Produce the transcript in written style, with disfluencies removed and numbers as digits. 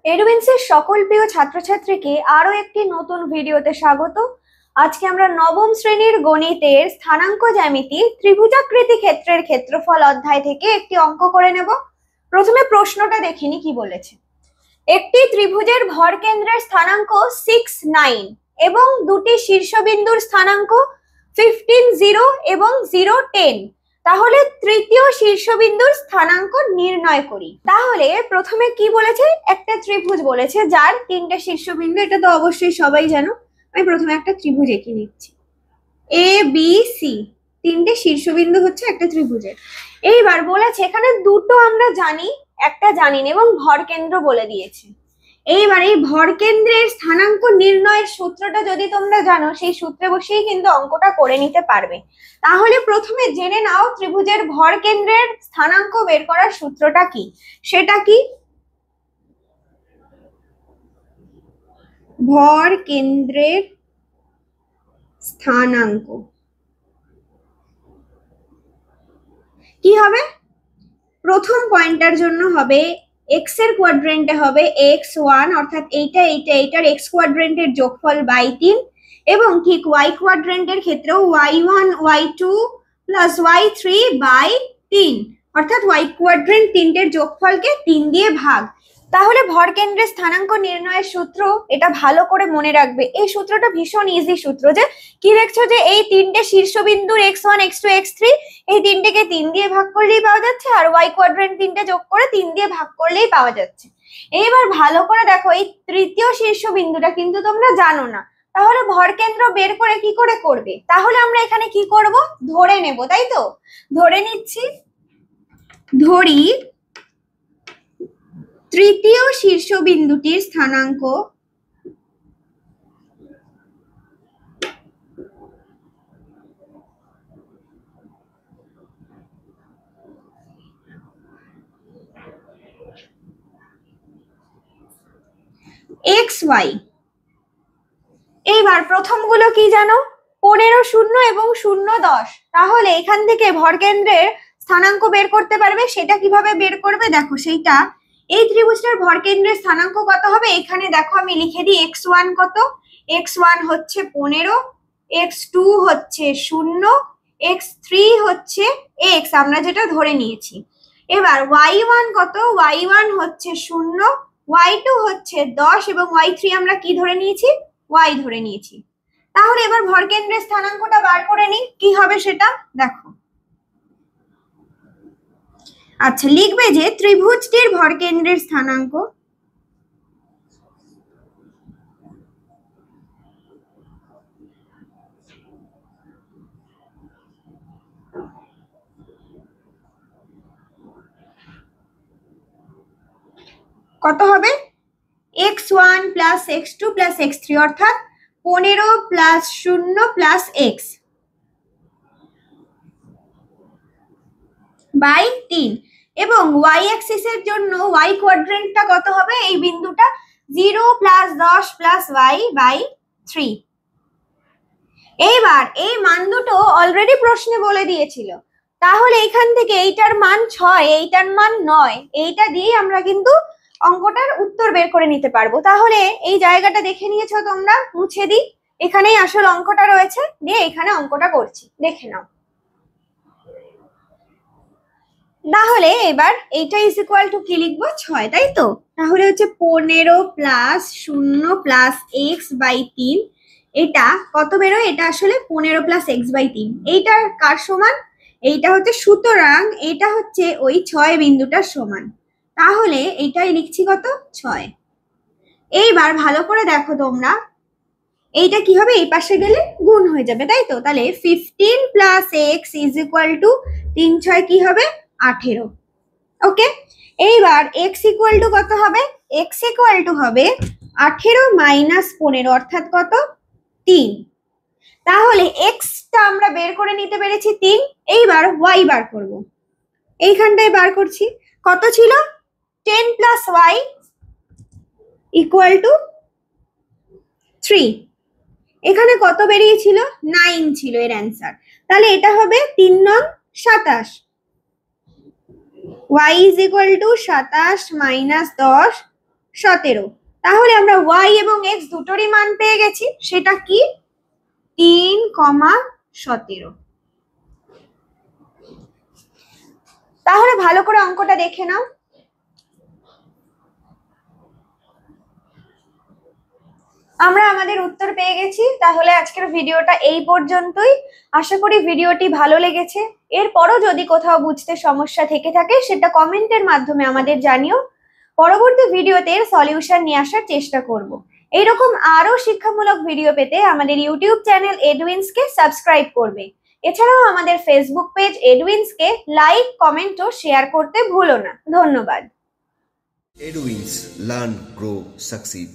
এডুইন্সের সকল প্রিয় ছাত্রছাত্রীকে আরো একটি নতুন ভিডিওতে স্বাগত। আজকে আমরা নবম শ্রেণীর গণিতের স্থানাঙ্ক জ্যামিতি ত্রিভুজাকৃতি ক্ষেত্রের ক্ষেত্রফল অধ্যায় থেকে একটি অঙ্ক করে নেব। প্রথমে প্রশ্নটা দেখিনি কি বলেছে। একটি ত্রিভুজের ভর কেন্দ্রের স্থানাঙ্ক 6, 9 এবং দুটি শীর্ষবিন্দুর স্থানাঙ্ক 15, 0 এবং 0, 10। তাহলে তৃতীয় শীর্ষবিন্দুর স্থানাঙ্ক নির্ণয় করি। তাহলে প্রথমে কি বলেছে, একটা ত্রিভুজ বলেছে যার তিনটে শীর্ষবিন্দু, এটা তো অবশ্যই সবাই জানো। আমি প্রথমে একটা ত্রিভুজ এঁকে নিচ্ছি, এ বি সি, তিনটে শীর্ষবিন্দু হচ্ছে একটা ত্রিভুজের। এইবার বলেছে এখানে দুটো আমরা জানি, একটা জানি না, এবং ভর কেন্দ্র বলে দিয়েছে। এইবার এই ভর কেন্দ্রের স্থানাঙ্ক নির্ণয়ের সূত্রটা যদি তোমরা জানো, সেই সূত্রে বসেই কিন্তু অঙ্কটা করে নিতে পারবে। তাহলে প্রথমে জেনে নাও ত্রিভুজের ভর কেন্দ্রের স্থানাঙ্ক বের করার সূত্রটা কি। সেটা কি? ভর কেন্দ্রের স্থানাঙ্ক কি হবে? প্রথম পয়েন্টটার জন্য হবে এক্স এর কোয়াড্রেন্টে হবে x1, অর্থাৎ এইটার এক্স কোয়াড্রেন্টের যোগফল বাই 3, এবং ঠিক ওয়াই কোয়াড্রেন্টের ক্ষেত্রেও y1 y2 plus y3 by 3, অর্থাৎ ওয়াই কোয়াড্রেন্ট তিনটের যোগফলকে 3 দিয়ে ভাগ। তাহলে ভর কেন্দ্রের স্থানাঙ্ক নির্ণয়ের সূত্র, এটা ভালো করে মনে রাখবে। এই সূত্রটা ভীষণ ইজি সূত্র। যে কি দেখছো, যে এই তিনটে শীর্ষবিন্দুর x1 x2 x3, এই তিনটেকে 3 দিয়ে ভাগ করলেই পাওয়া যাচ্ছে, আর ওয়াই কোয়াড্রেন্ট তিনটে যোগ করে 3 দিয়ে ভাগ করলেই পাওয়া যাচ্ছে। এইবার ভালো করে দেখো, এই তৃতীয় শীর্ষবিন্দুটা কিন্তু তোমরা জানো না। তাহলে ভর কেন্দ্র বের করে কি করে করবে? তাহলে আমরা এখানে কি করব, ধরে নেব, তাই তো? ধরে নিচ্ছি, ধরি তৃতীয় শীর্ষবিন্দুটির স্থানাঙ্ক xy। এইবার প্রথমগুলো কি জানো, 15, 0 এবং 0, 10। তাহলে এখান থেকে ভর কেন্দ্রের স্থানাঙ্ক বের করতে পারবে। সেটা কিভাবে বের করবে দেখো, সেইটা এই ত্রিভুজটার ভর কেন্দ্রের স্থানাঙ্ক কত হবে, এখানে দেখো আমি লিখে দিই। x1 কত? x1 হচ্ছে 15, x2 হচ্ছে 0, x3 হচ্ছে x, আমরা যেটা ধরে নিয়েছি। এবার y1 কত? y1 হচ্ছে 0, y2 হচ্ছে 10 এবং y3 আমরা কি ধরে নিয়েছি? y ধরে নিয়েছি। তাহলে এবার ভর কেন্দ্রের স্থানাঙ্কটা বার করে নিই, কি হবে সেটা দেখো। আচ্ছা, লিখবে যে ত্রিভুজটির ভর কেন্দ্রের স্থানাঙ্ক কত হবে? x1 plus x2 plus x3, অর্থাৎ 15 প্লাস 0 প্লাস x বাই 3। এবং y অ্যাক্সিসের জন্য y কোয়াড্রেন্টটা কত হবে? এই বিন্দুটা 0 প্লাস 10 প্লাস y বাই 3। এইবার এই মান দুটো অলরেডি প্রশ্নে বলে দিয়েছিল। তাহলে এখান থেকে এইটার মান 6, এইটার মান 9, এইটা দিয়ে আমরা কিন্তু অঙ্কটার উত্তর বের করে নিতে পারবো। তাহলে এই জায়গাটা দেখে নিয়েছো তোমরা, মুছে দিই। এখানেই আসল অঙ্কটা রয়েছে, দিয়ে এখানে অঙ্কটা করছি, দেখে নাও। তাহলে এবার এইটা ইজ ইকুয়াল টু কি লিখবো? 6, তাই তো? তাহলে হচ্ছে 15 প্লাস 0 প্লাস এক্স বাই 3। এটা কত বেরোয়? এটা আসলে 15 প্লাস এক্স বাই 3। এইটা কার সমান? এইটা হচ্ছে, সুতরাং এটা হচ্ছে ওই 6 বিন্দুটার সমান। তাহলে এইটাই লিখছি কত? 6। এইবার ভালো করে দেখো তোমরা, এইটা কি হবে? এই পাশে গেলে গুণ হয়ে যাবে, তাই তো? তাহলে 15 plus x is equal to 3 6 কি হবে? 18। ওকে, এইবার x ইকুয়াল টু কত হবে? x ইকুয়াল টু হবে 18 মাইনাস 15, অর্থাৎ কত? 3। তাহলে x টা আমরা বের করে নিতে পেরেছি 3। এইবার y বার করব, এইখানটায় বার করছি। কত ছিল? 10 প্লাস y ইকুয়াল টু 3। এখানে কত বেরিয়েছিল? 9 ছিল এর অ্যান্সার। তাহলে এটা হবে 3 9 27। y is equal to 27 minus 10 17। তাহলে আমরা y এবং x দুটোরই মান পেয়ে গেছি। সেটা কি? 3,17। তাহলে ভালো করে অঙ্কটা দেখে নাও। আমরা আমাদের উত্তর পেয়ে গেছি। তাহলে আজকের ভিডিওটা এই পর্যন্তই। আশা করি ভিডিওটি ভালো লেগেছে। এরপরও যদি কোথাও বুঝতে সমস্যা থেকে থাকে সেটা কমেন্টের মাধ্যমে আমাদের জানিও। পরবর্তী ভিডিওতে সলিউশন নিয়ে আসার চেষ্টা করব। এইরকম আরো শিক্ষামূলক ভিডিও পেতে আমাদের ইউটিউব চ্যানেল এডুইন্সকে সাবস্ক্রাইব করবে। এছাড়াও আমাদের ফেসবুক পেজ এডুইন্সকে লাইক, কমেন্ট ও শেয়ার করতে ভুলো না। ধন্যবাদ। Edwins, learn, grow, succeed.